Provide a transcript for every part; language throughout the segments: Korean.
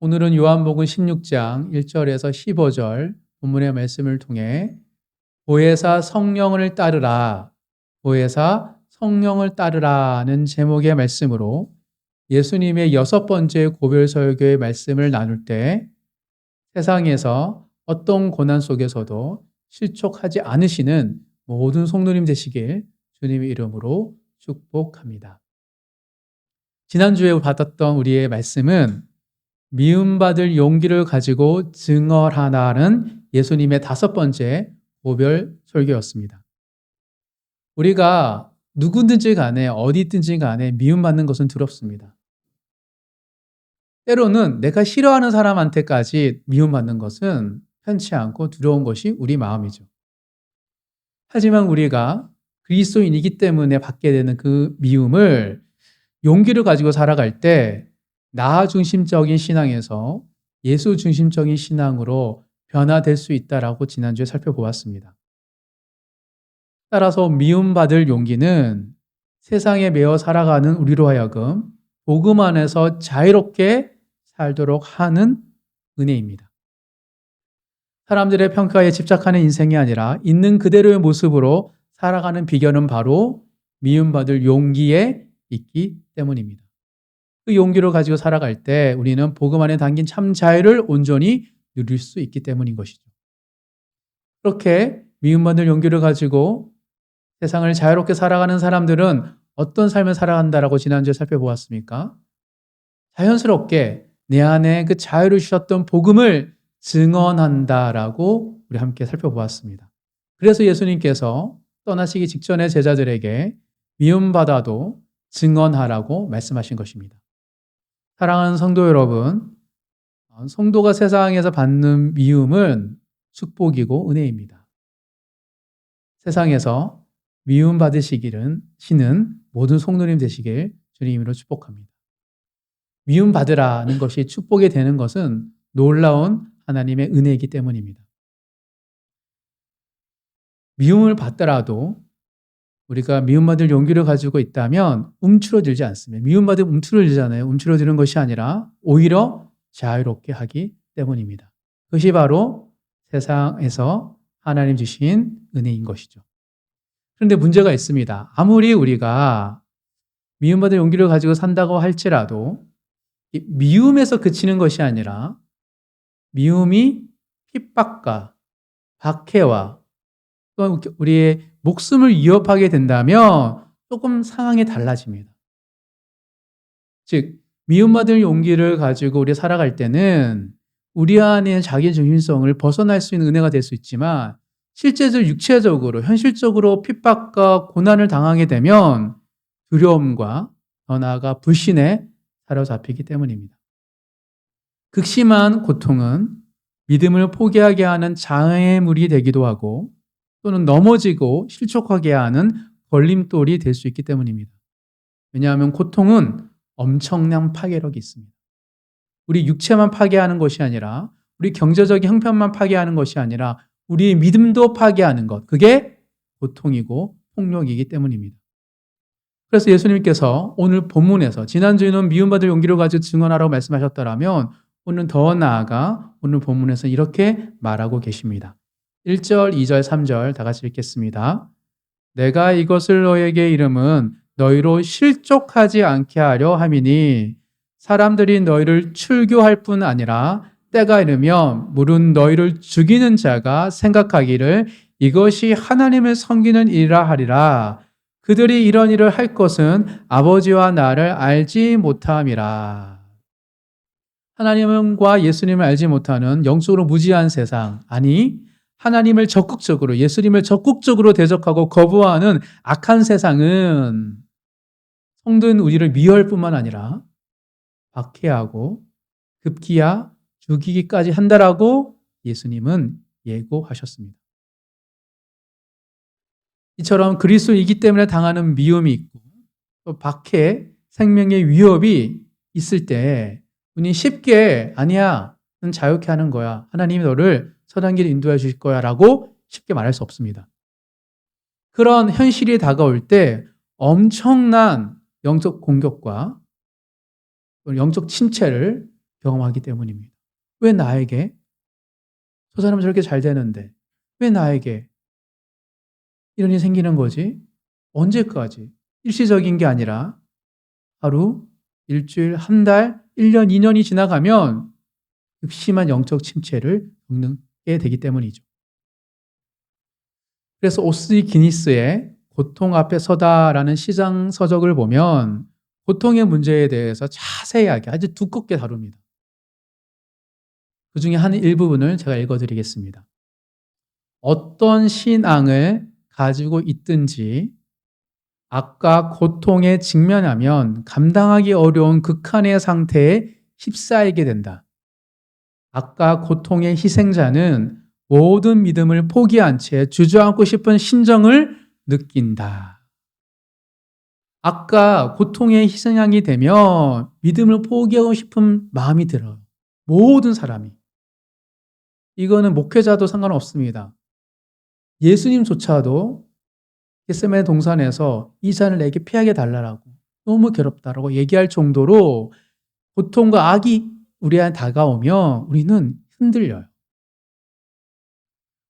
오늘은 요한복음 16장 1절에서 15절 본문의 말씀을 통해 보혜사 성령을 따르라, 보혜사 성령을 따르라는 제목의 말씀으로 예수님의 6번째 고별 설교의 말씀을 나눌 때 세상에서 어떤 고난 속에서도 실족하지 않으시는 모든 성도님 되시길 주님의 이름으로 축복합니다. 지난주에 받았던 우리의 말씀은 미움받을 용기를 가지고 증언하라는 예수님의 5번째 고별 설교였습니다. 우리가 누구든지 간에 어디든지 간에 미움받는 것은 두렵습니다. 때로는 내가 싫어하는 사람한테까지 미움받는 것은 편치 않고 두려운 것이 우리 마음이죠. 하지만 우리가 그리스도인이기 때문에 받게 되는 그 미움을 용기를 가지고 살아갈 때 나 중심적인 신앙에서 예수 중심적인 신앙으로 변화될 수 있다라고 지난주에 살펴보았습니다. 따라서 미움받을 용기는 세상에 매여 살아가는 우리로 하여금 복음 안에서 자유롭게 살도록 하는 은혜입니다. 사람들의 평가에 집착하는 인생이 아니라 있는 그대로의 모습으로 살아가는 비결은 바로 미움받을 용기에 있기 때문입니다. 그 용기를 가지고 살아갈 때 우리는 복음 안에 담긴 참 자유를 온전히 누릴 수 있기 때문인 것이죠. 그렇게 미움받을 용기를 가지고 세상을 자유롭게 살아가는 사람들은 어떤 삶을 살아간다라고 지난주에 살펴보았습니까? 자연스럽게 내 안에 그 자유를 주셨던 복음을 증언한다라고 우리 함께 살펴보았습니다. 그래서 예수님께서 떠나시기 직전에 제자들에게 미움받아도 증언하라고 말씀하신 것입니다. 사랑하는 성도 여러분, 성도가 세상에서 받는 미움은 축복이고 은혜입니다. 세상에서 미움 받으시기는 시는 모든 성도님 되시길 주님으로 축복합니다. 미움 받으라는 것이 축복이 되는 것은 놀라운 하나님의 은혜이기 때문입니다. 미움을 받더라도 우리가 미움받을 용기를 가지고 있다면 움츠러들지 않습니다. 미움받으면 움츠러들잖아요. 움츠러드는 것이 아니라 오히려 자유롭게 하기 때문입니다. 그것이 바로 세상에서 하나님 주신 은혜인 것이죠. 그런데 문제가 있습니다. 아무리 우리가 미움받을 용기를 가지고 산다고 할지라도 미움에서 그치는 것이 아니라 미움이 핍박과 박해와 또 우리의 목숨을 위협하게 된다면 조금 상황이 달라집니다. 즉, 미움받을 용기를 가지고 우리 살아갈 때는 우리 안에 자기 중심성을 벗어날 수 있는 은혜가 될 수 있지만 실제적으로 육체적으로 현실적으로 핍박과 고난을 당하게 되면 두려움과 더 나아가 불신에 사로잡히기 때문입니다. 극심한 고통은 믿음을 포기하게 하는 장애물이 되기도 하고 또는 넘어지고 실족하게 하는 걸림돌이 될 수 있기 때문입니다. 왜냐하면 고통은 엄청난 파괴력이 있습니다. 우리 육체만 파괴하는 것이 아니라 우리 경제적인 형편만 파괴하는 것이 아니라 우리의 믿음도 파괴하는 것, 그게 고통이고 폭력이기 때문입니다. 그래서 예수님께서 오늘 본문에서 지난주에는 미움받을 용기를 가지고 증언하라고 말씀하셨더라면 오늘 더 나아가 오늘 본문에서 이렇게 말하고 계십니다. 1절, 2절, 3절 다 같이 읽겠습니다. 내가 이것을 너에게 이름은 너희로 실족하지 않게 하려 함이니 사람들이 너희를 출교할 뿐 아니라 때가 이르면 물은 너희를 죽이는 자가 생각하기를 이것이 하나님을 섬기는 일이라 하리라. 그들이 이런 일을 할 것은 아버지와 나를 알지 못함이라. 하나님과 예수님을 알지 못하는 영적으로 무지한 세상, 아니 하나님을 적극적으로, 예수님을 적극적으로 대적하고 거부하는 악한 세상은 성도인 우리를 미워할 뿐만 아니라 박해하고 급기야 죽이기까지 한다라고 예수님은 예고하셨습니다. 이처럼 그리스도이기 때문에 당하는 미움이 있고 또 박해, 생명의 위협이 있을 때 우리 쉽게 아니야, 넌 자유케 하는 거야. 하나님이 너를 선한 길을 인도해 주실 거야 라고 쉽게 말할 수 없습니다. 그런 현실이 다가올 때 엄청난 영적 공격과 영적 침체를 경험하기 때문입니다. 왜 나에게? 저 사람은 저렇게 잘 되는데 왜 나에게 이런 일이 생기는 거지? 언제까지? 일시적인 게 아니라 하루, 일주일, 한 달, 1년, 2년이 지나가면 극심한 영적 침체를 겪게 되기 때문이죠. 그래서 오스리 기니스의 고통 앞에 서다라는 시장 서적을 보면 고통의 문제에 대해서 자세하게 아주 두껍게 다룹니다. 그 중에 한 일부분을 제가 읽어드리겠습니다. 어떤 신앙을 가지고 있든지 악과 고통에 직면하면 감당하기 어려운 극한의 상태에 휩싸이게 된다. 악과 고통의 희생자는 모든 믿음을 포기한 채 주저앉고 싶은 심정을 느낀다. 악과 고통의 희생양이 되면 믿음을 포기하고 싶은 마음이 들어요. 모든 사람이. 이거는 목회자도 상관없습니다. 예수님조차도 겟세마네 동산에서 이 잔을 내게 피하게 달라고 너무 괴롭다라고 얘기할 정도로 고통과 악이 우리한테 다가오면 우리는 흔들려요.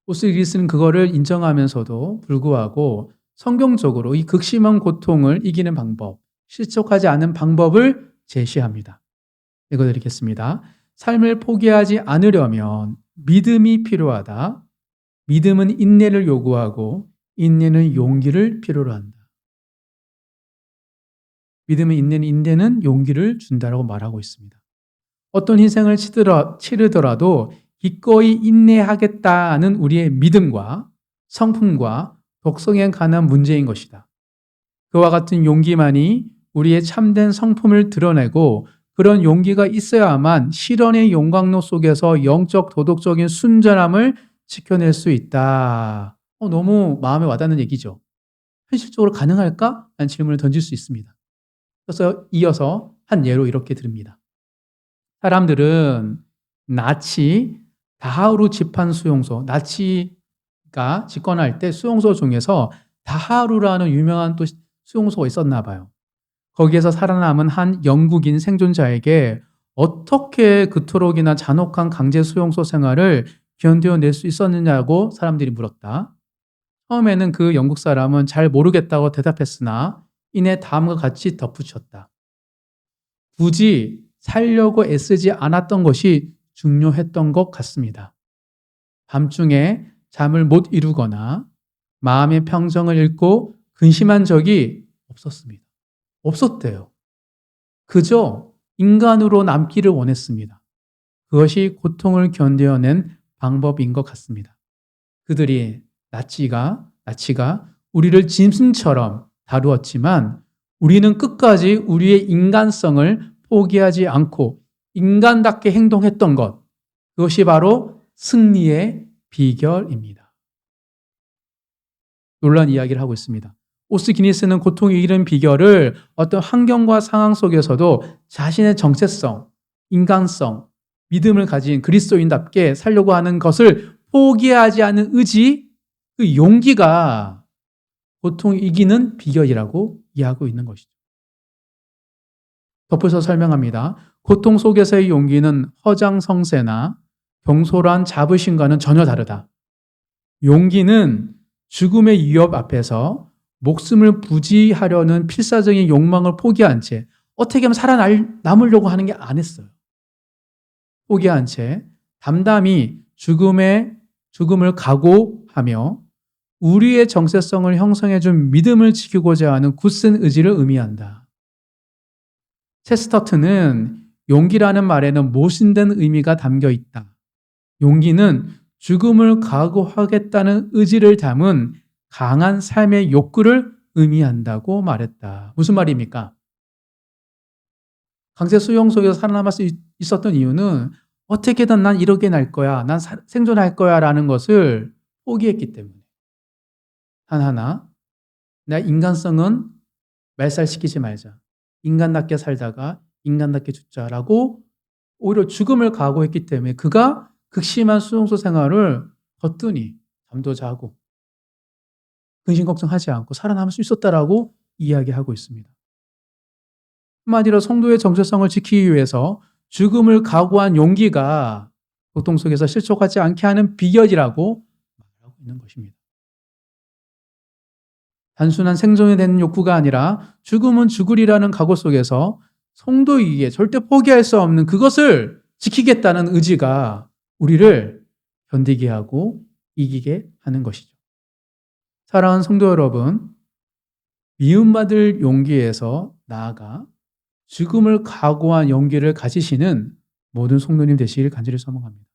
오스리 기니스는 그거를 인정하면서도 불구하고 성경적으로 이 극심한 고통을 이기는 방법, 실족하지 않은 방법을 제시합니다. 읽어드리겠습니다. 삶을 포기하지 않으려면 믿음이 필요하다. 믿음은 인내를 요구하고 인내는 용기를 필요로 한다. 믿음은 인내는 용기를 준다라고 말하고 있습니다. 어떤 희생을 치르더라도 기꺼이 인내하겠다는 우리의 믿음과 성품과 독성에 관한 문제인 것이다. 그와 같은 용기만이 우리의 참된 성품을 드러내고 그런 용기가 있어야만 실현의 용광로 속에서 영적 도덕적인 순전함을 지켜낼 수 있다. 너무 마음에 와닿는 얘기죠. 현실적으로 가능할까? 라는 질문을 던질 수 있습니다. 그래서 이어서 한 예로 이렇게 드립니다. 사람들은 나치 다하루 집한 수용소, 나치가 집권할 때 수용소 중에서 다하루라는 유명한 또 수용소가 있었나 봐요. 거기에서 살아남은 한 영국인 생존자에게 어떻게 그토록이나 잔혹한 강제 수용소 생활을 견뎌낼 수 있었느냐고 사람들이 물었다. 처음에는 그 영국 사람은 잘 모르겠다고 대답했으나 이내 다음과 같이 덧붙였다. 굳이 살려고 애쓰지 않았던 것이 중요했던 것 같습니다. 밤중에 잠을 못 이루거나 마음의 평정을 잃고 근심한 적이 없었습니다. 없었대요. 그저 인간으로 남기를 원했습니다. 그것이 고통을 견뎌낸 방법인 것 같습니다. 그들이 나치가 우리를 짐승처럼 다루었지만 우리는 끝까지 우리의 인간성을 포기하지 않고 인간답게 행동했던 것, 그것이 바로 승리의 비결입니다. 놀라운 이야기를 하고 있습니다. 오스 기니스는 고통이 이른 비결을 어떤 환경과 상황 속에서도 자신의 정체성, 인간성, 믿음을 가진 그리스도인답게 살려고 하는 것을 포기하지 않는 의지, 그 용기가 고통을 이기는 비결이라고 이해하고 있는 것이죠. 덧붙여서 설명합니다. 고통 속에서의 용기는 허장성세나 경솔한 자부심과는 전혀 다르다. 용기는 죽음의 위협 앞에서 목숨을 부지하려는 필사적인 욕망을 포기한 채 어떻게 하면 살아남으려고 하는 게 안 했어요. 포기한 채 담담히 죽음을 각오하며 우리의 정체성을 형성해준 믿음을 지키고자 하는 굳센 의지를 의미한다. 체스터튼은 용기라는 말에는 모순된 의미가 담겨 있다. 용기는 죽음을 각오하겠다는 의지를 담은 강한 삶의 욕구를 의미한다고 말했다. 무슨 말입니까? 강제 수용소에서 살아남을 수 있었던 이유는 어떻게든 난 이렇게 날 거야, 난 생존할 거야 라는 것을 포기했기 때문에. 단 하나, 내 인간성은 말살시키지 말자. 인간답게 살다가 인간답게 죽자라고 오히려 죽음을 각오했기 때문에 그가 극심한 수용소 생활을 거뜬히 잠도 자고 근심 걱정하지 않고 살아남을 수 있었다라고 이야기하고 있습니다. 한마디로 성도의 정체성을 지키기 위해서 죽음을 각오한 용기가 고통 속에서 실족하지 않게 하는 비결이라고 말하고 있는 것입니다. 단순한 생존에 대한 욕구가 아니라 죽음은 죽으리라는 각오 속에서 성도이기에 절대 포기할 수 없는 그것을 지키겠다는 의지가 우리를 견디게 하고 이기게 하는 것이죠. 사랑하는 성도 여러분, 미움받을 용기에서 나아가 죽음을 각오한 용기를 가지시는 모든 성도님 되시길 간절히 소망합니다.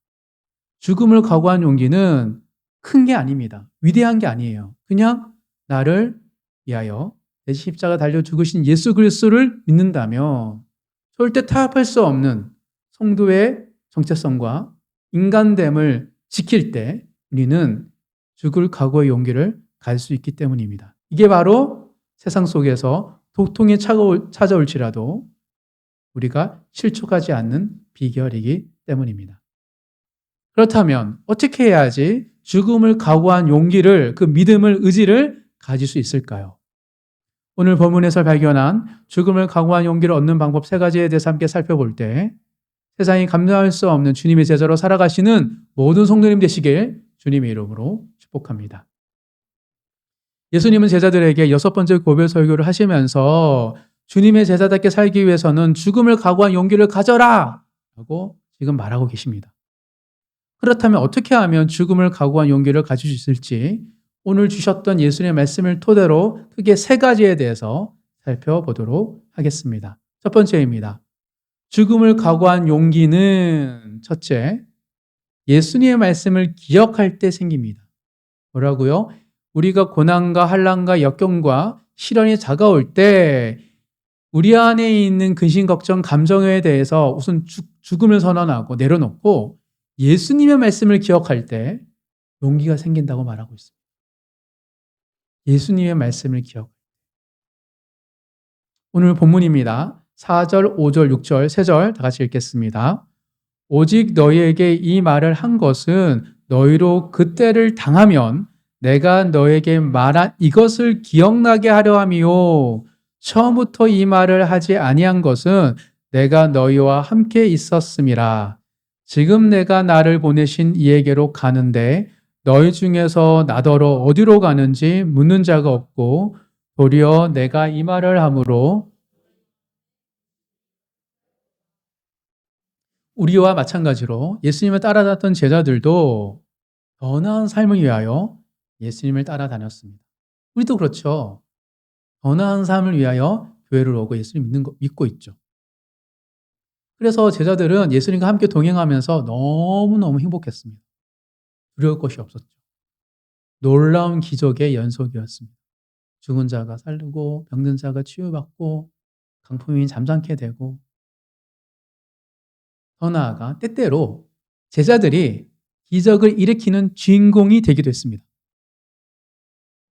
죽음을 각오한 용기는 큰 게 아닙니다. 위대한 게 아니에요. 그냥 나를 위하여 내 십자가 달려 죽으신 예수 그리스도를 믿는다면 절대 타협할 수 없는 성도의 정체성과 인간됨을 지킬 때 우리는 죽을 각오의 용기를 가질 수 있기 때문입니다. 이게 바로 세상 속에서 도통이 찾아올지라도 우리가 실족하지 않는 비결이기 때문입니다. 그렇다면 어떻게 해야지 죽음을 각오한 용기를, 그 믿음을, 의지를 가질 수 있을까요? 오늘 본문에서 발견한 죽음을 각오한 용기를 얻는 방법 3가지에 대해서 함께 살펴볼 때 세상이 감당할 수 없는 주님의 제자로 살아가시는 모든 성도님 되시길 주님의 이름으로 축복합니다. 예수님은 제자들에게 6번째 고별 설교를 하시면서 주님의 제자답게 살기 위해서는 죽음을 각오한 용기를 가져라! 라고 지금 말하고 계십니다. 그렇다면 어떻게 하면 죽음을 각오한 용기를 가질 수 있을지 오늘 주셨던 예수님의 말씀을 토대로 크게 3가지에 대해서 살펴보도록 하겠습니다. 첫 번째입니다. 죽음을 각오한 용기는 첫째, 예수님의 말씀을 기억할 때 생깁니다. 뭐라고요? 우리가 고난과 환난과 역경과 시련이 다가올 때 우리 안에 있는 근심, 걱정, 감정에 대해서 우선 죽음을 선언하고 내려놓고 예수님의 말씀을 기억할 때 용기가 생긴다고 말하고 있습니다. 예수님의 말씀을 기억. 오늘 본문입니다. 4절, 5절, 6절, 3절 다 같이 읽겠습니다. 오직 너희에게 이 말을 한 것은 너희로 그때를 당하면 내가 너에게 말한 이것을 기억나게 하려 함이요. 처음부터 이 말을 하지 아니한 것은 내가 너희와 함께 있었음이라. 지금 내가 나를 보내신 이에게로 가는데 너희 중에서 나더러 어디로 가는지 묻는 자가 없고 도리어 내가 이 말을 함으로 우리와 마찬가지로 예수님을 따라다녔던 제자들도 더 나은 삶을 위하여 예수님을 따라다녔습니다. 우리도 그렇죠. 더 나은 삶을 위하여 교회를 오고 예수님 믿고 있죠. 그래서 제자들은 예수님과 함께 동행하면서 너무너무 행복했습니다. 두려울 것이 없었죠. 놀라운 기적의 연속이었습니다. 죽은 자가 살고 병든 자가 치유받고 강포민이 잠잠게 되고 더 나아가 때때로 제자들이 기적을 일으키는 주인공이 되기도 했습니다.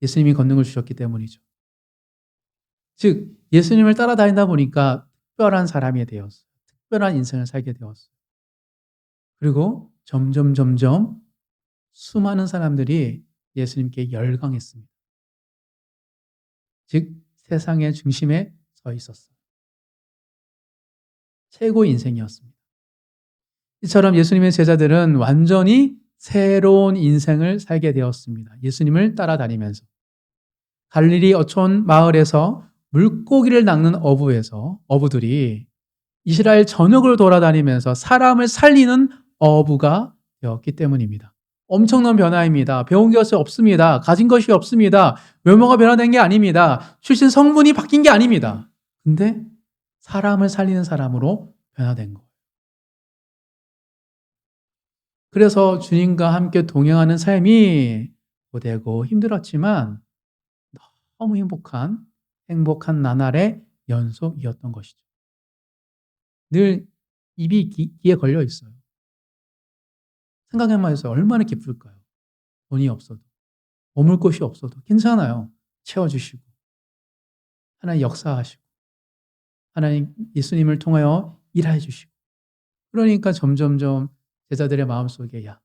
예수님이 권능을 주셨기 때문이죠. 즉 예수님을 따라다니다 보니까 특별한 사람이 되었어요. 특별한 인생을 살게 되었어요. 그리고 점점 수많은 사람들이 예수님께 열광했습니다. 즉 세상의 중심에 서 있었어요. 최고의 인생이었습니다. 이처럼 예수님의 제자들은 완전히 새로운 인생을 살게 되었습니다. 예수님을 따라다니면서 갈릴리 어촌 마을에서 물고기를 낚는 어부들이 이스라엘 전역을 돌아다니면서 사람을 살리는 어부가 되었기 때문입니다. 엄청난 변화입니다. 배운 것이 없습니다. 가진 것이 없습니다. 외모가 변화된 게 아닙니다. 출신 성분이 바뀐 게 아닙니다. 근데 사람을 살리는 사람으로 변화된 거예요. 그래서 주님과 함께 동행하는 삶이 고되고 힘들었지만 너무 행복한 나날의 연속이었던 것이죠. 늘 입이 귀에 걸려 있어요. 생각해만 해서 얼마나 기쁠까요? 돈이 없어도, 머물 곳이 없어도 괜찮아요. 채워주시고, 하나님 역사하시고, 하나님 예수님을 통하여 일해 주시고. 그러니까 점점점 제자들의 마음속에 야,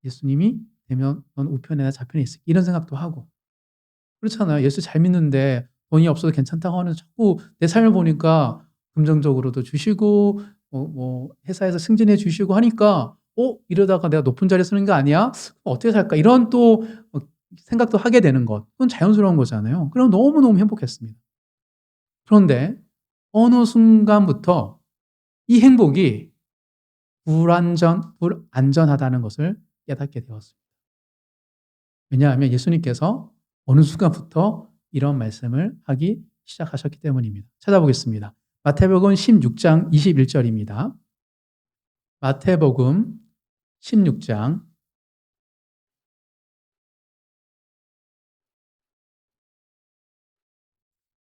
예수님이 되면 넌 우편에나 좌편에 있을 이런 생각도 하고 그렇잖아요. 예수 잘 믿는데 돈이 없어도 괜찮다고 하는 자꾸 내 삶을 보니까 긍정적으로도 주시고 회사에서 승진해 주시고 하니까 이러다가 내가 높은 자리에 서는 거 아니야? 어떻게 살까? 이런 또 생각도 하게 되는 것. 그건 자연스러운 거잖아요. 그럼 너무너무 행복했습니다. 그런데 어느 순간부터 이 행복이 불안전하다는 것을 깨닫게 되었습니다. 왜냐하면 예수님께서 어느 순간부터 이런 말씀을 하기 시작하셨기 때문입니다. 찾아보겠습니다. 마태복음 16장 21절입니다.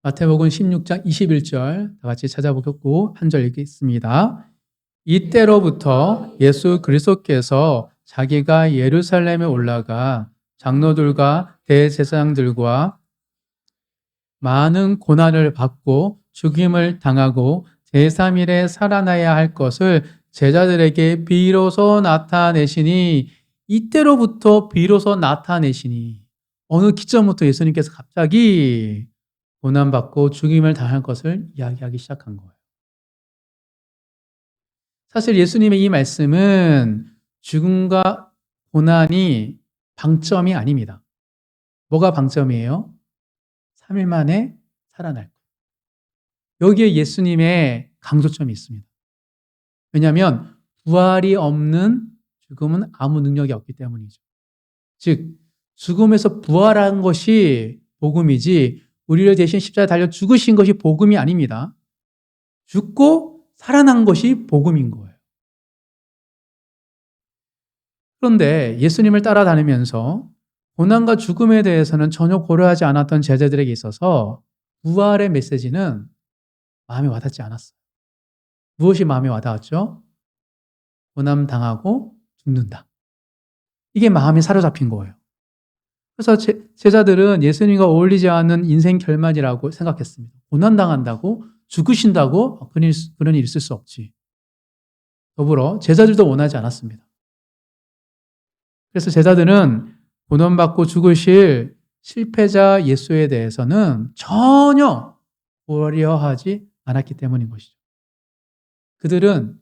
마태복음 16장 21절 다 같이 찾아보겠고 한 절 읽겠습니다. 이때로부터 예수 그리스도께서 자기가 예루살렘에 올라가 장로들과 대제사장들과 많은 고난을 받고 죽임을 당하고 제3일에 살아나야 할 것을 제자들에게 비로소 나타내시니 이때로부터 비로소 나타내시니 어느 기점부터 예수님께서 갑자기 고난받고 죽임을 당할 것을 이야기하기 시작한 거예요. 사실 예수님의 이 말씀은 죽음과 고난이 방점이 아닙니다. 뭐가 방점이에요? 3일 만에 살아날 것. 여기에 예수님의 강조점이 있습니다. 왜냐하면 부활이 없는 죽음은 아무 능력이 없기 때문이죠. 즉 죽음에서 부활한 것이 복음이지 우리를 대신 십자가에 달려 죽으신 것이 복음이 아닙니다. 죽고 살아난 것이 복음인 거예요. 그런데 예수님을 따라다니면서 고난과 죽음에 대해서는 전혀 고려하지 않았던 제자들에게 있어서 부활의 메시지는 마음에 와닿지 않았어요. 무엇이 마음에 와닿았죠? 고난 당하고 죽는다. 이게 마음에 사로잡힌 거예요. 그래서 제자들은 예수님과 어울리지 않는 인생 결말이라고 생각했습니다. 고난 당한다고? 죽으신다고? 그런 일 있을 수 없지. 더불어 제자들도 원하지 않았습니다. 그래서 제자들은 고난받고 죽으실 실패자 예수에 대해서는 전혀 고려하지 않았기 때문인 것이죠. 그들은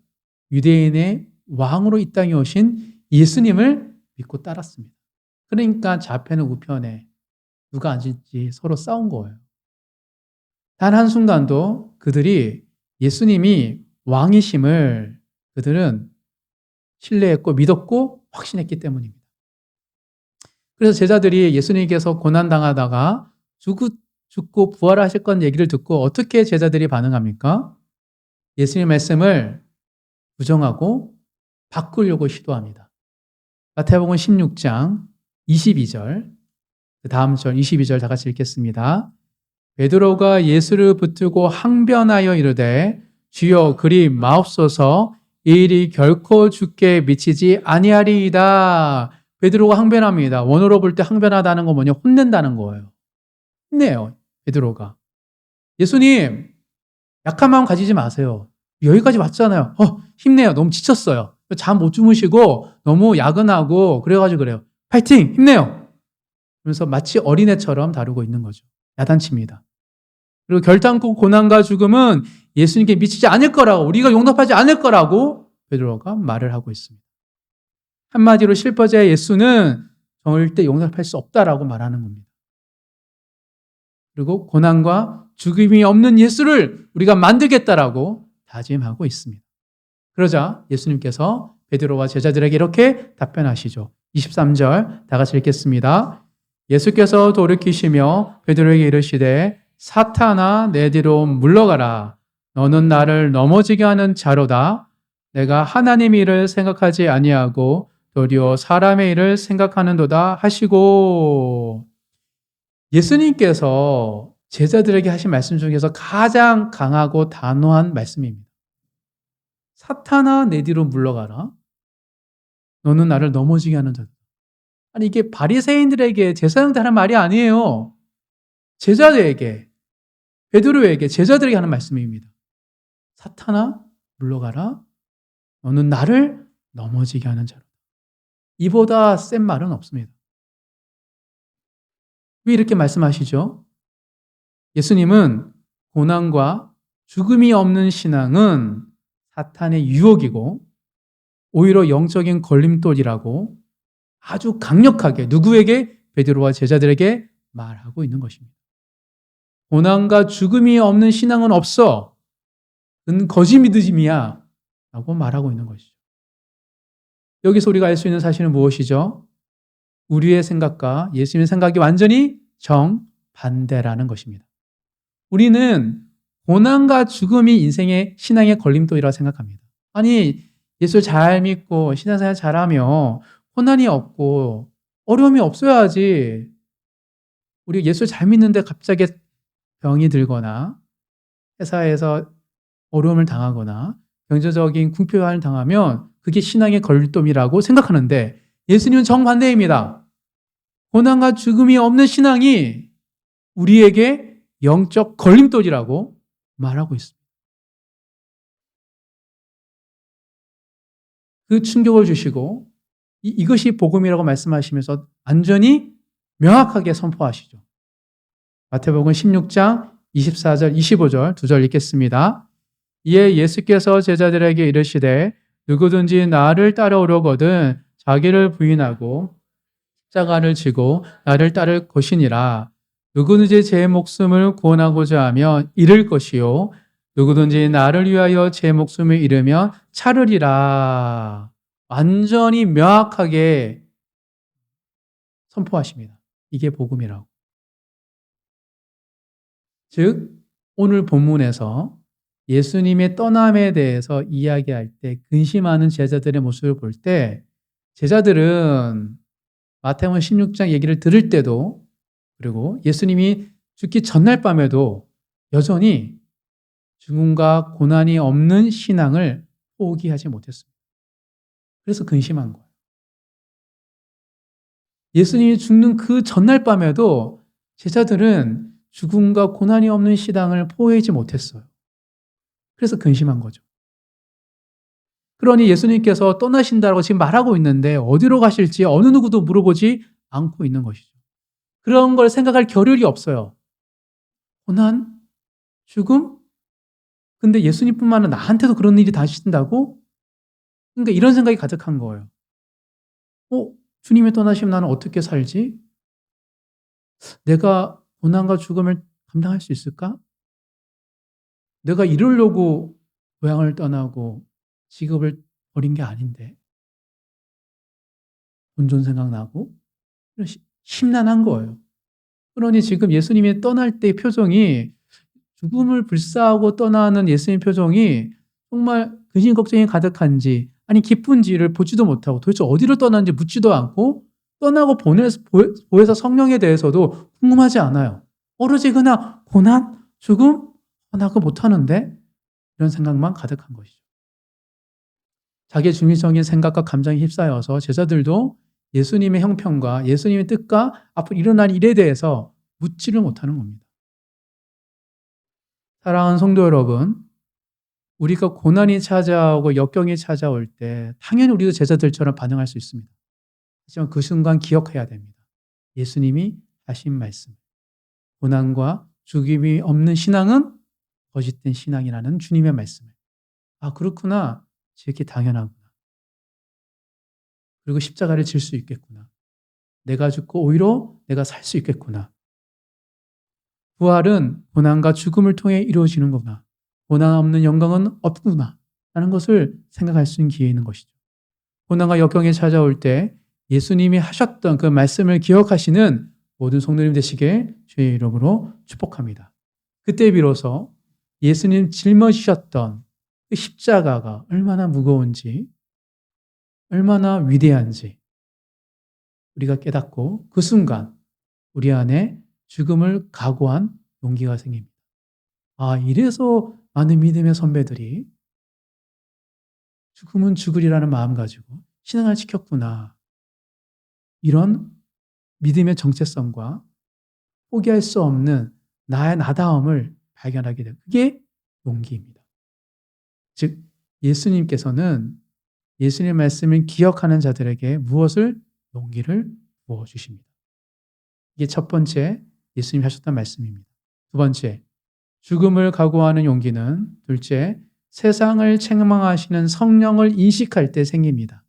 유대인의 왕으로 이 땅에 오신 예수님을 믿고 따랐습니다. 그러니까 좌편에 우편에 누가 앉을지 서로 싸운 거예요. 단 한순간도 그들이 예수님이 왕이심을 그들은 신뢰했고 믿었고 확신했기 때문입니다. 그래서 제자들이 예수님께서 고난당하다가 죽고 부활하실 건 얘기를 듣고 어떻게 제자들이 반응합니까? 예수님의 말씀을 부정하고 바꾸려고 시도합니다. 마태복음 16장 22절, 그 다음 절 22절 다 같이 읽겠습니다. 베드로가 예수를 붙들고 항변하여 이르되 주여 그리 마옵소서 이 일이 결코 주께 미치지 아니하리이다. 베드로가 항변합니다. 원어로 볼 때 항변하다는 건 뭐냐? 혼낸다는 거예요. 혼내요, 베드로가. 예수님, 약한 마음 가지지 마세요. 여기까지 왔잖아요. 힘내요. 너무 지쳤어요. 잠 못 주무시고 너무 야근하고 그래가지고 그래요. 파이팅! 힘내요! 그러면서 마치 어린애처럼 다루고 있는 거죠. 야단칩니다. 그리고 결단코 고난과 죽음은 예수님께 미치지 않을 거라고, 우리가 용납하지 않을 거라고 베드로가 말을 하고 있습니다. 한마디로 실패자의 예수는 절대 용납할 수 없다라고 말하는 겁니다. 그리고 고난과 죽음이 없는 예수를 우리가 만들겠다라고 다짐하고 있습니다. 그러자 예수님께서 베드로와 제자들에게 이렇게 답변하시죠. 23절 다 같이 읽겠습니다. 예수께서 돌이키시며 베드로에게 이르시되 사탄아 내 뒤로 물러가라. 너는 나를 넘어지게 하는 자로다. 내가 하나님의 일을 생각하지 아니하고 도리어 사람의 일을 생각하는도다 하시고, 예수님께서 제자들에게 하신 말씀 중에서 가장 강하고 단호한 말씀입니다. 사탄아 내 뒤로 물러가라. 너는 나를 넘어지게 하는 자다. 아니 이게 바리새인들에게 제사장들 하는 말이 아니에요. 제자들에게, 베드로에게, 제자들에게 하는 말씀입니다. 사탄아 물러가라. 너는 나를 넘어지게 하는 자로다. 이보다 센 말은 없습니다. 왜 이렇게 말씀하시죠? 예수님은 고난과 죽음이 없는 신앙은 사탄의 유혹이고 오히려 영적인 걸림돌이라고 아주 강력하게 누구에게? 베드로와 제자들에게 말하고 있는 것입니다. 고난과 죽음이 없는 신앙은 없어. 그건 거짓 믿음이야. 라고 말하고 있는 것이죠. 여기서 우리가 알 수 있는 사실은 무엇이죠? 우리의 생각과 예수님의 생각이 완전히 정반대라는 것입니다. 우리는 고난과 죽음이 인생의 신앙의 걸림돌이라고 생각합니다. 아니, 예수 잘 믿고 신앙생활 잘하며 고난이 없고 어려움이 없어야지. 우리 예수 잘 믿는데 갑자기 병이 들거나 회사에서 어려움을 당하거나 경제적인 궁핍을 당하면 그게 신앙의 걸림돌이라고 생각하는데 예수님은 정반대입니다. 고난과 죽음이 없는 신앙이 우리에게 영적 걸림돌이라고 말하고 있습니다. 그 충격을 주시고 이것이 복음이라고 말씀하시면서 완전히 명확하게 선포하시죠. 마태복음 16장 24절 25절 두 절 읽겠습니다. 이에 예수께서 제자들에게 이르시되 누구든지 나를 따라오려거든 자기를 부인하고 십자가를 지고 나를 따를 것이니라. 누구든지 제 목숨을 구원하고자 하면 잃을 것이요 누구든지 나를 위하여 제 목숨을 잃으면 찾으리라. 완전히 명확하게 선포하십니다. 이게 복음이라고. 즉 오늘 본문에서 예수님의 떠남에 대해서 이야기할 때 근심하는 제자들의 모습을 볼 때 제자들은 마태복음 16장 얘기를 들을 때도 그리고 예수님이 죽기 전날 밤에도 여전히 죽음과 고난이 없는 신앙을 포기하지 못했습니다. 그래서 근심한 거예요. 예수님이 죽는 그 전날 밤에도 제자들은 죽음과 고난이 없는 신앙을 포기하지 못했어요. 그래서 근심한 거죠. 그러니 예수님께서 떠나신다고 지금 말하고 있는데 어디로 가실지 어느 누구도 물어보지 않고 있는 것이죠. 그런 걸 생각할 겨를이 없어요. 고난? 죽음? 근데 예수님뿐만 아니라 나한테도 그런 일이 다시신다고? 그러니까 이런 생각이 가득한 거예요. 주님이 떠나시면 나는 어떻게 살지? 내가 고난과 죽음을 감당할 수 있을까? 내가 이루려고 고향을 떠나고 직업을 버린 게 아닌데. 본전 생각나고 심란한 거예요. 그러니 지금 예수님이 떠날 때 표정이 죽음을 불사하고 떠나는 예수님 표정이 정말 근심 걱정이 가득한지 아니 기쁜지를 보지도 못하고 도대체 어디로 떠났는지 묻지도 않고 떠나고 보혜사 성령에 대해서도 궁금하지 않아요. 오로지 그냥 고난, 죽음, 나 그거 못하는데 이런 생각만 가득한 것이죠. 자기의 중립적인 생각과 감정에 휩싸여서 제자들도 예수님의 형편과 예수님의 뜻과 앞으로 일어날 일에 대해서 묻지를 못하는 겁니다. 사랑하는 성도 여러분, 우리가 고난이 찾아오고 역경이 찾아올 때 당연히 우리도 제자들처럼 반응할 수 있습니다. 하지만 그 순간 기억해야 됩니다. 예수님이 하신 말씀. 고난과 죽임이 없는 신앙은 거짓된 신앙이라는 주님의 말씀을. 아, 그렇구나. 이렇게 당연하구나. 그리고 십자가를 질 수 있겠구나. 내가 죽고 오히려 내가 살 수 있겠구나. 부활은 고난과 죽음을 통해 이루어지는 거구나. 고난 없는 영광은 없구나. 라는 것을 생각할 수 있는 기회가 있는 것이죠. 고난과 역경이 찾아올 때 예수님이 하셨던 그 말씀을 기억하시는 모든 성도님 되시길 주의 이름으로 축복합니다. 그때 비로소 예수님 짊어지셨던 그 십자가가 얼마나 무거운지, 얼마나 위대한지 우리가 깨닫고 그 순간 우리 안에 죽음을 각오한 용기가 생깁니다. 아, 이래서 많은 믿음의 선배들이 죽음은 죽으리라는 마음 가지고 신앙을 지켰구나. 이런 믿음의 정체성과 포기할 수 없는 나의 나다움을 발견하게 되고 그게 용기입니다. 즉 예수님께서는 예수님의 말씀을 기억하는 자들에게 무엇을? 용기를 부어주십니다. 이게 첫 번째 예수님이 하셨던 말씀입니다. 두 번째 죽음을 각오하는 용기는 둘째 세상을 책망하시는 성령을 인식할 때 생깁니다.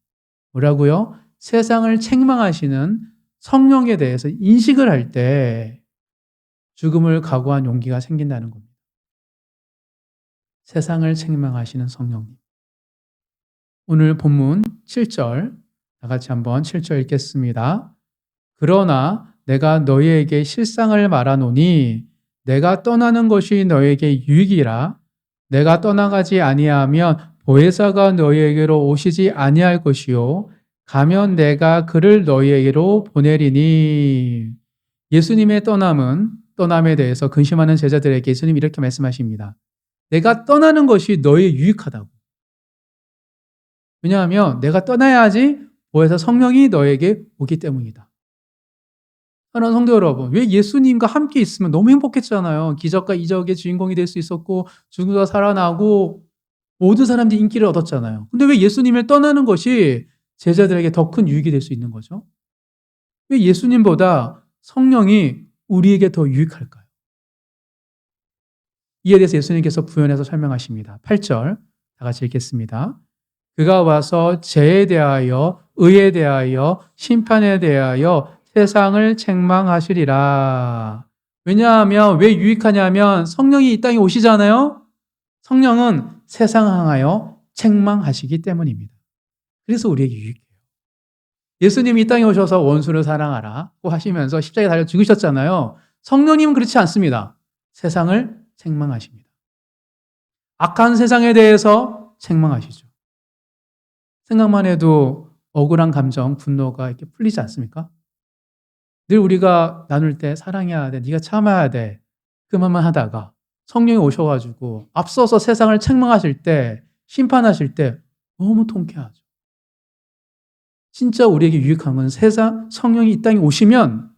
뭐라고요? 세상을 책망하시는 성령에 대해서 인식을 할 때 죽음을 각오한 용기가 생긴다는 겁니다. 세상을 책망하시는 성령님. 오늘 본문 7절, 다 같이 한번 7절 읽겠습니다. 그러나 내가 너희에게 실상을 말하노니 내가 떠나는 것이 너희에게 유익이라. 내가 떠나가지 아니하면 보혜사가 너희에게로 오시지 아니할 것이요 가면 내가 그를 너희에게로 보내리니. 예수님의 떠남에 대해서 근심하는 제자들에게 예수님이 이렇게 말씀하십니다. 내가 떠나는 것이 너희에 유익하다고. 왜냐하면 내가 떠나야지 보혜사 성령이 너에게 오기 때문이다. 사랑하는 성도 여러분, 왜 예수님과 함께 있으면 너무 행복했잖아요. 기적과 이적의 주인공이 될 수 있었고 죽음에서 살아나고 모든 사람들이 인기를 얻었잖아요. 근데 왜 예수님을 떠나는 것이 제자들에게 더 큰 유익이 될 수 있는 거죠? 왜 예수님보다 성령이 우리에게 더 유익할까요? 이에 대해서 예수님께서 부연해서 설명하십니다. 8절 다 같이 읽겠습니다. 그가 와서 죄에 대하여 의에 대하여 심판에 대하여 세상을 책망하시리라. 왜냐하면 왜 유익하냐면 성령이 이 땅에 오시잖아요. 성령은 세상을 향하여 책망하시기 때문입니다. 그래서 우리에게 유익해요. 예수님이 이 땅에 오셔서 원수를 사랑하라고 하시면서 십자가에 달려 죽으셨잖아요. 성령님은 그렇지 않습니다. 세상을 책망하십니다. 악한 세상에 대해서 책망하시죠. 생각만 해도 억울한 감정, 분노가 이렇게 풀리지 않습니까? 늘 우리가 나눌 때 사랑해야 돼, 네가 참아야 돼, 그만만 하다가 성령이 오셔가지고 앞서서 세상을 책망하실 때, 심판하실 때 너무 통쾌하죠. 진짜 우리에게 유익한 건 성령이 이 땅에 오시면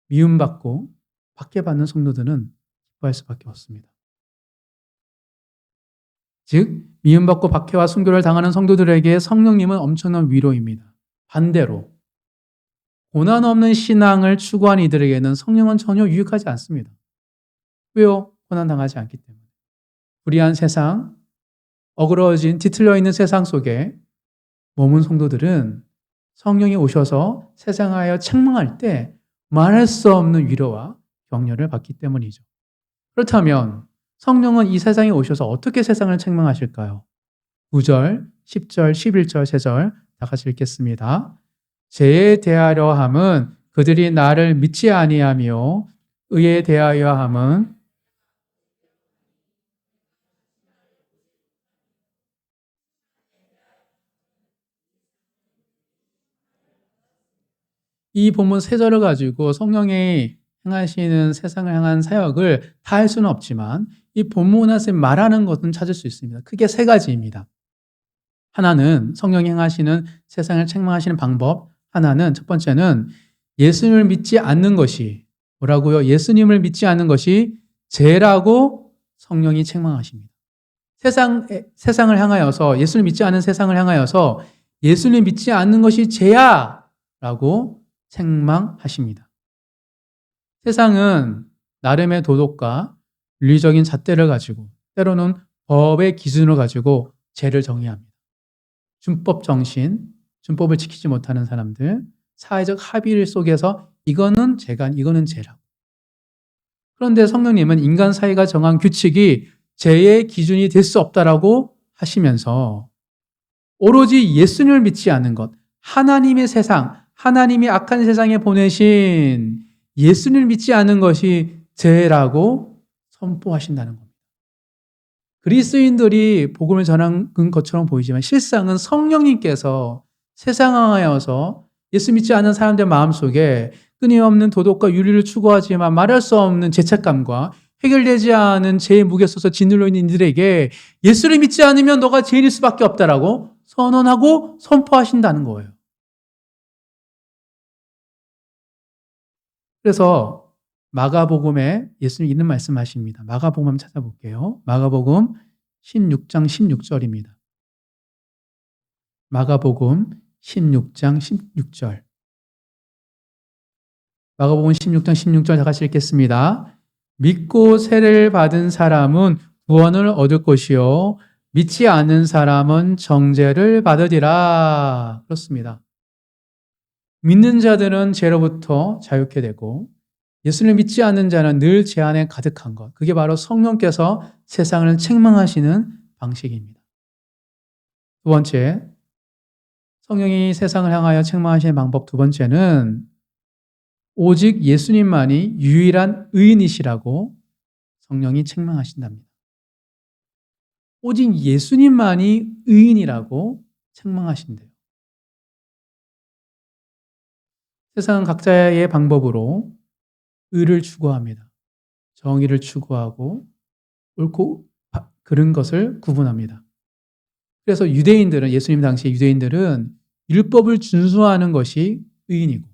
미움받고 박해받는 성도들은 기뻐할 수밖에 없습니다. 즉 미움받고 박해와 순교를 당하는 성도들에게 성령님은 엄청난 위로입니다. 반대로 고난 없는 신앙을 추구한 이들에게는 성령은 전혀 유익하지 않습니다. 왜요? 고난 당하지 않기 때문에. 불의한 세상, 어그러진 뒤틀려 있는 세상 속에 머문 성도들은 성령이 오셔서 세상하여 책망할 때 말할 수 없는 위로와 격려를 받기 때문이죠. 그렇다면 성령은 이 세상에 오셔서 어떻게 세상을 책망하실까요? 9절, 10절, 11절, 3절 다 같이 읽겠습니다. 죄에 대하려 함은 그들이 나를 믿지 아니하며 의에 대하여 함은 이 본문 3절을 가지고 성령이 행하시는 세상을 향한 사역을 다 할 수는 없지만 이 본문에서 말하는 것은 찾을 수 있습니다. 크게 3가지입니다. 하나는 성령이 행하시는 세상을 책망하시는 방법, 하나는 첫 번째는 예수님을 믿지 않는 것이 뭐라고요? 예수님을 믿지 않는 것이 죄라고 성령이 책망하십니다. 세상을 향하여서 예수를 믿지 않는 세상을 향하여서 예수를 믿지 않는 것이 죄야 라고 책망하십니다. 세상은 나름의 도덕과 윤리적인 잣대를 가지고 때로는 법의 기준을 가지고 죄를 정의합니다. 준법 정신, 준법을 지키지 못하는 사람들, 사회적 합의 속에서 이거는 죄가, 이거는 죄라고. 그런데 성령님은 인간 사회가 정한 규칙이 죄의 기준이 될 수 없다라고 하시면서 오로지 예수님을 믿지 않는 것, 하나님의 세상, 하나님이 악한 세상에 보내신 예수님을 믿지 않는 것이 죄라고 선포하신다는 겁니다. 그리스도인들이 복음을 전한 것처럼 보이지만 실상은 성령님께서 세상하여서 예수 믿지 않는 사람들 마음속에 끊임없는 도덕과 윤리를 추구하지만 말할 수 없는 죄책감과 해결되지 않은 죄의 무게 속에서 짓눌려 있는 이들에게 예수를 믿지 않으면 너가 죄인일 수밖에 없다라고 선언하고 선포하신다는 거예요. 그래서 마가복음에 예수님 이런 말씀하십니다. 마가복음 한번 찾아볼게요. 마가복음 16장 16절입니다. 마가복음 16장 16절. 마가복음 16장 16절 다 같이 읽겠습니다. 믿고 세례를 받은 사람은 구원을 얻을 것이요 믿지 않는 사람은 정죄를 받으리라. 그렇습니다. 믿는 자들은 죄로부터 자유케 되고 예수를 믿지 않는 자는 늘 죄 안에 가득한 것. 그게 바로 성령께서 세상을 책망하시는 방식입니다. 두 번째, 성령이 세상을 향하여 책망하시는 방법 두 번째는 오직 예수님만이 유일한 의인이시라고 성령이 책망하신답니다. 오직 예수님만이 의인이라고 책망하신대요. 세상은 각자의 방법으로 의를 추구합니다. 정의를 추구하고 옳고 그른 것을 구분합니다. 그래서 유대인들은, 예수님 당시 유대인들은 율법을 준수하는 것이 의인이고,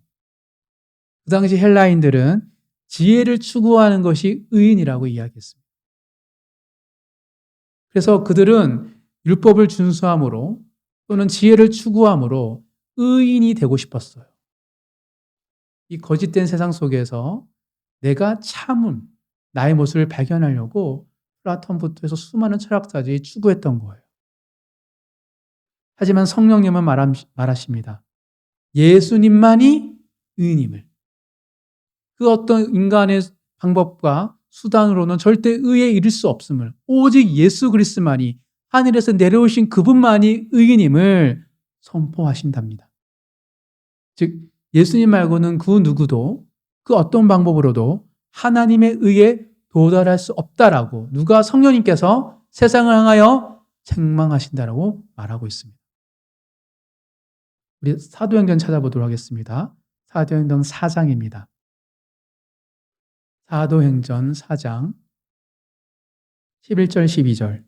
그 당시 헬라인들은 지혜를 추구하는 것이 의인이라고 이야기했습니다. 그래서 그들은 율법을 준수함으로 또는 지혜를 추구함으로 의인이 되고 싶었어요. 이 거짓된 세상 속에서 내가 참은 나의 모습을 발견하려고 플라톤부터 해서 수많은 철학자들이 추구했던 거예요. 하지만 성령님은 말하십니다. 예수님만이 의인임을. 그 어떤 인간의 방법과 수단으로는 절대 의에 이를 수 없음을, 오직 예수 그리스도만이, 하늘에서 내려오신 그분만이 의인임을 선포하신답니다. 즉 예수님 말고는 그 누구도 그 어떤 방법으로도 하나님의 의에 도달할 수 없다라고 누가 성령님께서 세상을 향하여 책망하신다라고 말하고 있습니다. 우리 사도행전 찾아보도록 하겠습니다. 사도행전 4장입니다. 사도행전 4장 11절 12절.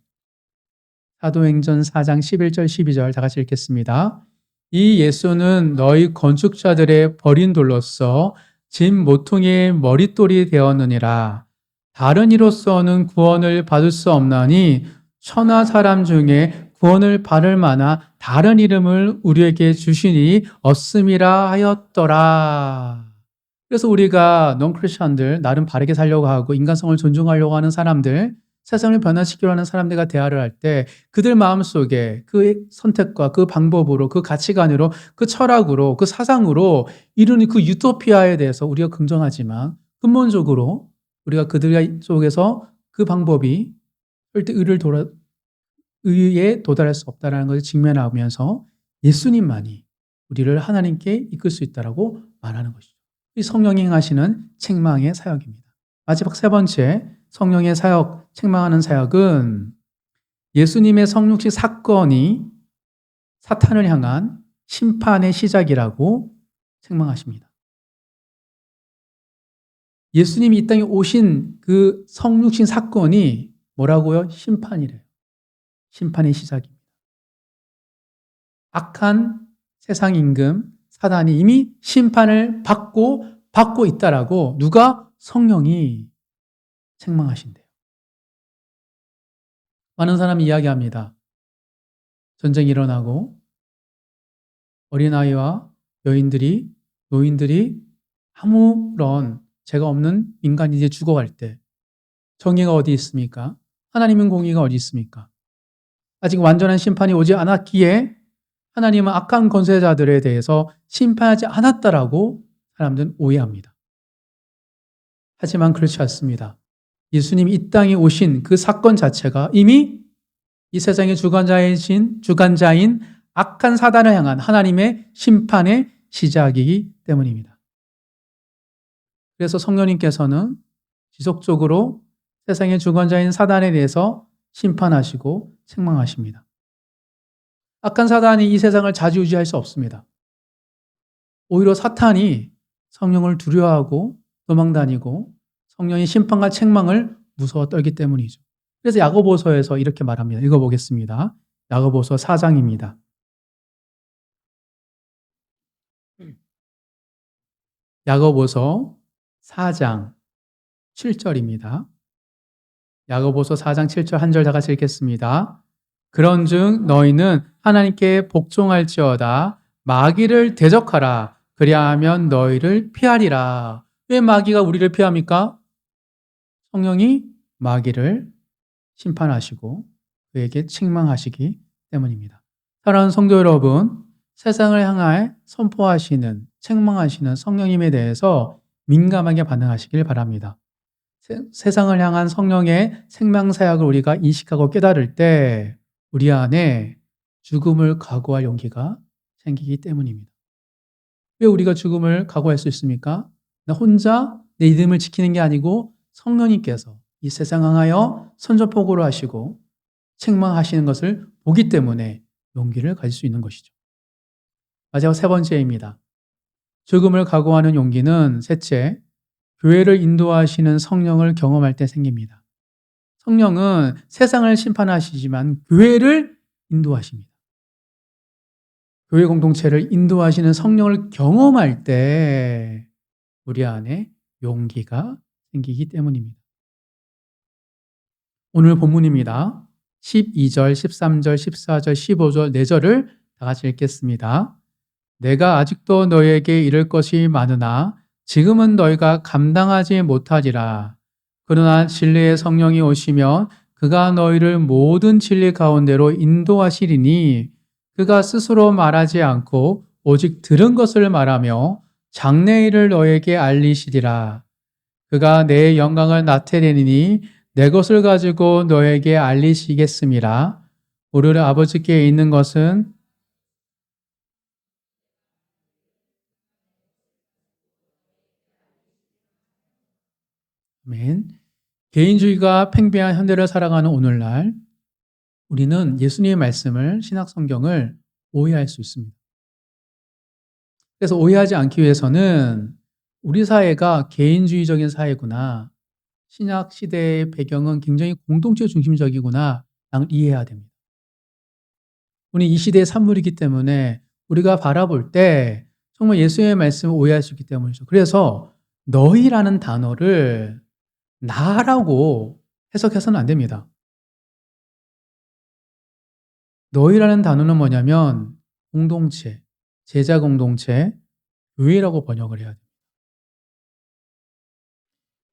사도행전 4장 11절 12절 다 같이 읽겠습니다. 이 예수는 너희 건축자들의 버린 돌로서 진 모퉁이의 머릿돌이 되었느니라. 다른 이로서는 구원을 받을 수 없나니 천하 사람 중에 구원을 받을 만한 다른 이름을 우리에게 주시니 없음이라 하였더라. 그래서 우리가 non-크리스천들, 나름 바르게 살려고 하고 인간성을 존중하려고 하는 사람들, 세상을 변화시키려 하는 사람들과 대화를 할 때 그들 마음속에 그 선택과 그 방법으로, 그 가치관으로, 그 철학으로, 그 사상으로 이루는 그 유토피아에 대해서 우리가 긍정하지만 근본적으로 우리가 그들 속에서 그 방법이 절대 의에 도달할 수 없다는 것을 직면하면서 예수님만이 우리를 하나님께 이끌 수 있다라고 말하는 것이죠. 이 성령이 행하시는 책망의 사역입니다. 마지막 세 번째, 성령의 사역, 책망하는 사역은 예수님의 성육신 사건이 사탄을 향한 심판의 시작이라고 책망하십니다. 예수님이 이 땅에 오신 그 성육신 사건이 뭐라고요? 심판이래요. 심판의 시작입니다. 악한 세상 임금 사단이 이미 심판을 받고 있다라고 누가? 성령이 책망하신대요. 많은 사람이 이야기합니다. 전쟁이 일어나고 어린아이와 노인들이 아무런 죄가 없는 인간이 이제 죽어갈 때 정의가 어디 있습니까? 하나님은 공의가 어디 있습니까? 아직 완전한 심판이 오지 않았기에 하나님은 악한 권세자들에 대해서 심판하지 않았다라고 사람들은 오해합니다. 하지만 그렇지 않습니다. 예수님이 이 땅에 오신 그 사건 자체가 이미 이 세상의 주관자인 악한 사단을 향한 하나님의 심판의 시작이기 때문입니다. 그래서 성령님께서는 지속적으로 세상의 주관자인 사단에 대해서 심판하시고 책망하십니다. 악한 사단이 이 세상을 좌지우지할 수 없습니다. 오히려 사탄이 성령을 두려워하고 도망다니고 성령의 심판과 책망을 무서워 떨기 때문이죠. 그래서 야고보서에서 이렇게 말합니다. 읽어보겠습니다. 야고보서 4장입니다. 야고보서 4장 7절입니다. 야고보서 4장 7절 한 절 다 같이 읽겠습니다. 그런즉 너희는 하나님께 복종할지어다 마귀를 대적하라 그리하면 너희를 피하리라. 왜 마귀가 우리를 피합니까? 성령이 마귀를 심판하시고 그에게 책망하시기 때문입니다. 사랑하는 성도 여러분, 세상을 향해 선포하시는, 책망하시는 성령님에 대해서 민감하게 반응하시길 바랍니다. 세상을 향한 성령의 생명사역을 우리가 인식하고 깨달을 때 우리 안에 죽음을 각오할 용기가 생기기 때문입니다. 왜 우리가 죽음을 각오할 수 있습니까? 나 혼자 내 이름을 지키는 게 아니고 성령님께서 이 세상 향하여 선전포고를 하시고 책망하시는 것을 보기 때문에 용기를 가질 수 있는 것이죠. 마지막 세 번째입니다. 죽음을 각오하는 용기는 셋째, 교회를 인도하시는 성령을 경험할 때 생깁니다. 성령은 세상을 심판하시지만 교회를 인도하십니다. 교회 공동체를 인도하시는 성령을 경험할 때 우리 안에 용기가 생기기 때문입니다. 오늘 본문입니다. 12절, 13절, 14절, 15절, 4절을 다 같이 읽겠습니다. 내가 아직도 너희에게 이를 것이 많으나 지금은 너희가 감당하지 못하리라. 그러나 진리의 성령이 오시면 그가 너희를 모든 진리 가운데로 인도하시리니 그가 스스로 말하지 않고 오직 들은 것을 말하며 장래일을 너희에게 알리시리라. 그가 내 영광을 나타내리니 내 것을 가지고 너에게 알리시겠음이라. 우리 아버지께 있는 것은 아멘. 개인주의가 팽배한 현대를 살아가는 오늘날 우리는 예수님의 말씀을 신약 성경을 오해할 수 있습니다. 그래서 오해하지 않기 위해서는 우리 사회가 개인주의적인 사회구나. 신약 시대의 배경은 굉장히 공동체 중심적이구나. 라는 이해해야 됩니다. 우리 이 시대의 산물이기 때문에 우리가 바라볼 때 정말 예수님의 말씀을 오해할 수 있기 때문이죠. 그래서 너희라는 단어를 나라고 해석해서는 안 됩니다. 너희라는 단어는 뭐냐면 공동체, 제자 공동체, 교회라고 번역을 해야 돼요.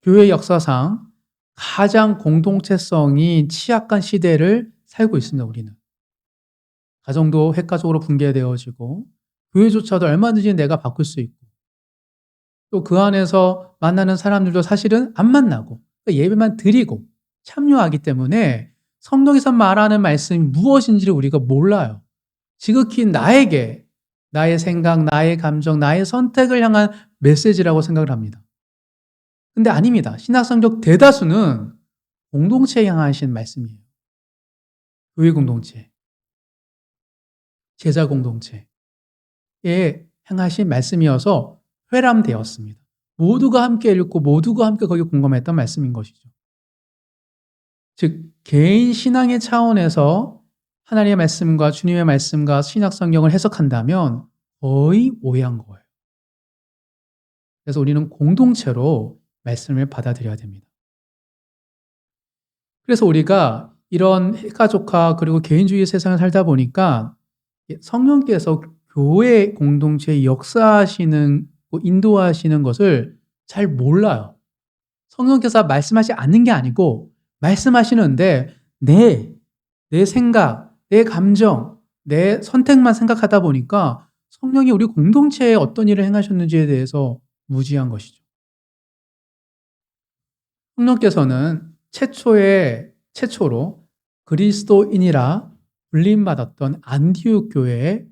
교회 역사상 가장 공동체성이 취약한 시대를 살고 있습니다, 우리는. 가정도 핵가족으로 붕괴되어지고 교회조차도 얼마든지 내가 바꿀 수 있고 또 그 안에서 만나는 사람들도 사실은 안 만나고 예배만 드리고 참여하기 때문에 성경에서 말하는 말씀이 무엇인지를 우리가 몰라요. 지극히 나에게 나의 생각, 나의 감정, 나의 선택을 향한 메시지라고 생각을 합니다. 근데 아닙니다. 신약성경 대다수는 공동체에 향하신 말씀이에요. 교회 공동체, 제자 공동체에 향하신 말씀이어서 회람되었습니다. 모두가 함께 읽고 모두가 함께 거기에 공감했던 말씀인 것이죠. 즉 개인 신앙의 차원에서 하나님의 말씀과 주님의 말씀과 신약 성경을 해석한다면 거의 오해한 거예요. 그래서 우리는 공동체로 말씀을 받아들여야 됩니다. 그래서 우리가 이런 핵가족화 그리고 개인주의 세상을 살다 보니까 성령께서 교회 공동체에 역사하시는 인도하시는 것을 잘 몰라요. 성령께서 말씀하지 않는 게 아니고 말씀하시는데 내 생각, 내 감정, 내 선택만 생각하다 보니까 성령이 우리 공동체에 어떤 일을 행하셨는지에 대해서 무지한 것이죠. 성령께서는 최초로 그리스도인이라 불림받았던 안디옥 교회에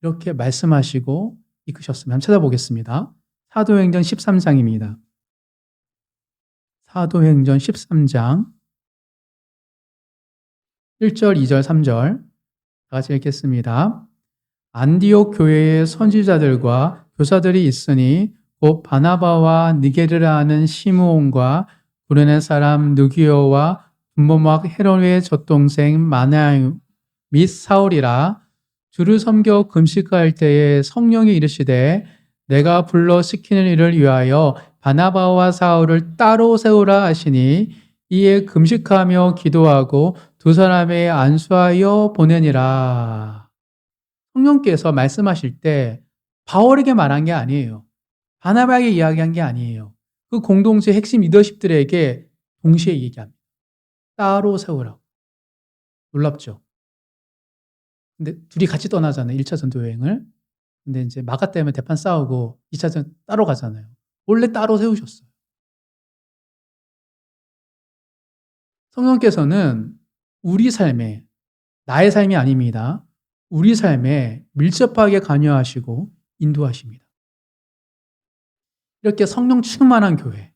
이렇게 말씀하시고 이끄셨습니다. 한번 찾아보겠습니다. 사도행전 13장입니다. 사도행전 13장 1절, 2절, 3절 다 같이 읽겠습니다. 안디옥 교회의 선지자들과 교사들이 있으니 곧 바나바와 니게르라 하는 시므온과 구레네 사람 느기오와 분모막 헤롯의 젖동생 마나요 및 사울이라. 주를 섬겨 금식할 때에 성령이 이르시되 내가 불러 시키는 일을 위하여 바나바와 사울을 따로 세우라 하시니 이에 금식하며 기도하고 두 사람에 안수하여 보내니라. 성령께서 말씀하실 때 바울에게 말한 게 아니에요. 바나바에게 이야기한 게 아니에요. 그 공동체 핵심 리더십들에게 동시에 얘기합니다. 따로 세우라고. 놀랍죠. 근데 둘이 같이 떠나잖아요. 1차 전도 여행을. 근데 이제 마가 때문에 대판 싸우고 2차 전 따로 가잖아요. 원래 따로 세우셨어요. 성령께서는 우리 삶에, 나의 삶이 아닙니다. 우리 삶에 밀접하게 관여하시고 인도하십니다. 이렇게 성령 충만한 교회,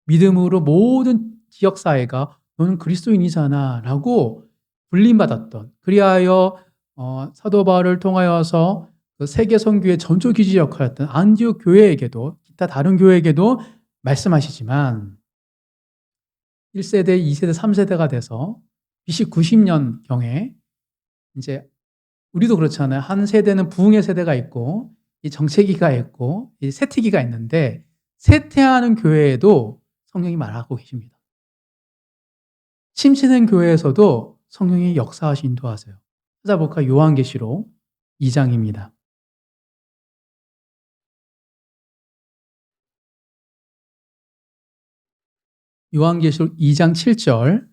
믿음으로 모든 지역 사회가 너는 그리스도인이잖아 라고 불림받았던, 그리하여 사도 바울을 통하여서 그 세계 선교의 전초 기지 역할을 했던 안디옥 교회에게도, 기타 다른 교회에게도 말씀하시지만 1세대, 2세대, 3세대가 돼서 BC 90년경에 이제 우리도 그렇잖아요. 한 세대는 부흥의 세대가 있고 이 정체기가 있고 이 쇠퇴기가 있는데, 쇠퇴하는 교회에도 성령이 말하고 계십니다. 침체된 교회에서도 성령이 역사하시 인도하세요. 찾아볼까? 요한계시록 2장입니다. 요한계시록 2장 7절.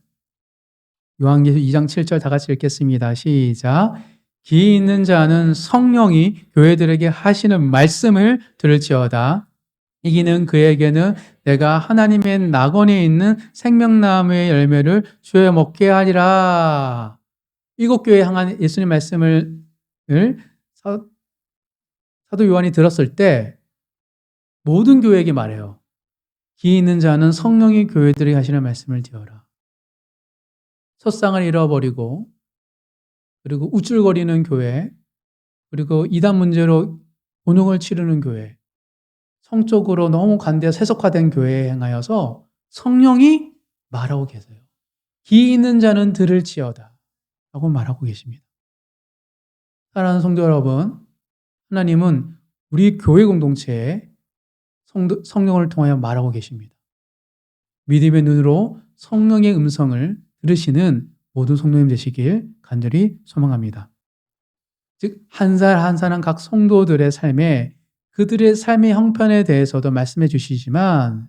요한계시록 2장 7절 다 같이 읽겠습니다. 시작. 귀 있는 자는 성령이 교회들에게 하시는 말씀을 들을지어다. 이기는 그에게는 내가 하나님의 낙원에 있는 생명나무의 열매를 주어 먹게 하리라. 일곱 교회에 향한 예수님 말씀을 사도 요한이 들었을 때 모든 교회에게 말해요. 귀 있는 자는 성령이 교회들에게 하시는 말씀을 들어라. 첫상을 잃어버리고, 그리고 우쭐거리는 교회, 그리고 이단 문제로 곤혹을 치르는 교회, 성적으로 너무 관대해 세속화된 교회에 행하여서 성령이 말하고 계세요. 귀 있는 자는 들을지어다 라고 말하고 계십니다. 사랑하는 성도 여러분, 하나님은 우리 교회 공동체에 성령을 통하여 말하고 계십니다. 믿음의 눈으로 성령의 음성을 들으시는 모든 성도님 되시길 간절히 소망합니다. 즉, 한 살 한 사람 각 성도들의 삶에, 그들의 삶의 형편에 대해서도 말씀해 주시지만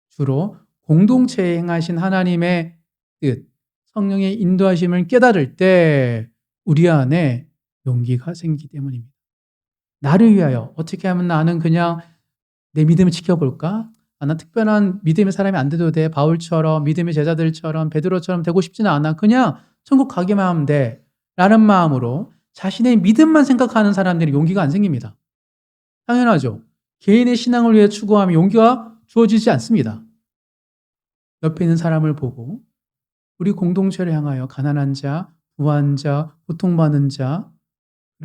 주로 공동체에 행하신 하나님의 뜻, 성령의 인도하심을 깨달을 때 우리 안에 용기가 생기기 때문입니다. 나를 위하여 어떻게 하면 나는 그냥 내 믿음을 지켜볼까? 난 특별한 믿음의 사람이 안 돼도 돼. 바울처럼, 믿음의 제자들처럼, 베드로처럼 되고 싶지는 않아. 그냥 천국 가기만 하면 돼. 라는 마음으로 자신의 믿음만 생각하는 사람들이 용기가 안 생깁니다. 당연하죠. 개인의 신앙을 위해 추구하면 용기가 주어지지 않습니다. 옆에 있는 사람을 보고 우리 공동체를 향하여 가난한 자, 부한 자, 고통받는 자,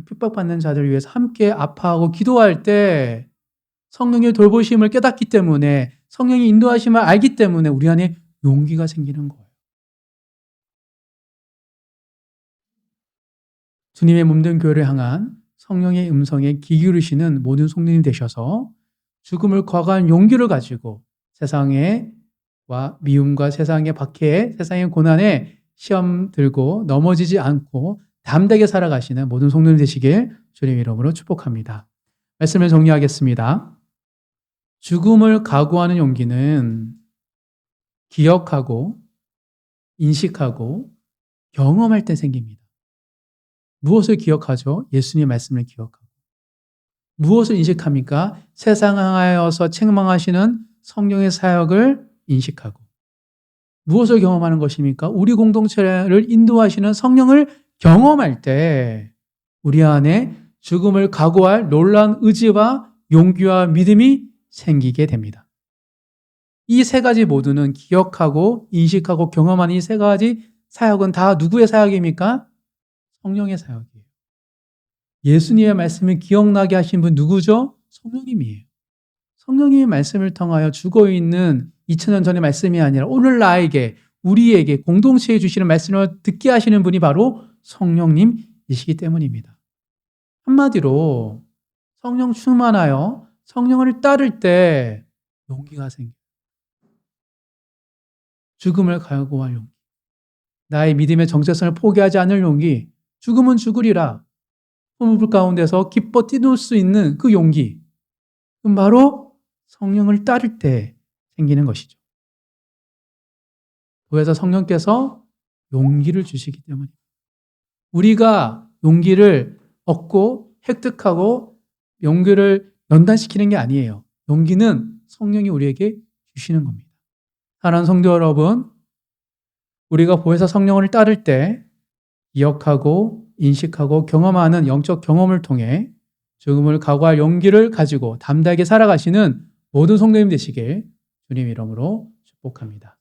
핍박받는 자들을 위해서 함께 아파하고 기도할 때 성령의 돌보심을 깨닫기 때문에, 성령의 인도하심을 알기 때문에 우리 안에 용기가 생기는 거예요. 주님의 몸된 교회를 향한 성령의 음성에 귀 기울이시는 모든 성도님 되셔서 죽음을 과거한 용기를 가지고 세상의 미움과 세상의 박해에, 세상의 고난에 시험 들고 넘어지지 않고 담대하게 살아가시는 모든 성도님 되시길 주님의 이름으로 축복합니다. 말씀을 정리하겠습니다. 죽음을 각오하는 용기는 기억하고 인식하고 경험할 때 생깁니다. 무엇을 기억하죠? 예수님의 말씀을 기억하고. 무엇을 인식합니까? 세상 향하여서 책망하시는 성령의 사역을 인식하고. 무엇을 경험하는 것입니까? 우리 공동체를 인도하시는 성령을 경험할 때 우리 안에 죽음을 각오할 놀라운 의지와 용기와 믿음이 생기게 됩니다. 이 세 가지 모두는 기억하고 인식하고 경험하는 이 세 가지 사역은 다 누구의 사역입니까? 성령의 사역이에요. 예수님의 말씀을 기억나게 하신 분 누구죠? 성령님이에요. 성령님의 말씀을 통하여 죽어있는 2000년 전의 말씀이 아니라 오늘 나에게, 우리에게 공동체에 주시는 말씀을 듣게 하시는 분이 바로 성령님이시기 때문입니다. 한마디로 성령 충만하여 성령을 따를 때 용기가 생겨요. 죽음을 각오할 용기, 나의 믿음의 정체성을 포기하지 않을 용기, 죽음은 죽으리라 풀무불 가운데서 기뻐 뛰놀 수 있는 그 용기, 그건 바로 성령을 따를 때 생기는 것이죠. 그래서 성령께서 용기를 주시기 때문입니다. 우리가 용기를 얻고 획득하고 용기를 연단시키는 게 아니에요. 용기는 성령이 우리에게 주시는 겁니다. 사랑하는 성도 여러분, 우리가 보혜사 성령을 따를 때 기억하고 인식하고 경험하는 영적 경험을 통해 죽음을 각오할 용기를 가지고 담대하게 살아가시는 모든 성도님 되시길 주님 이름으로 축복합니다.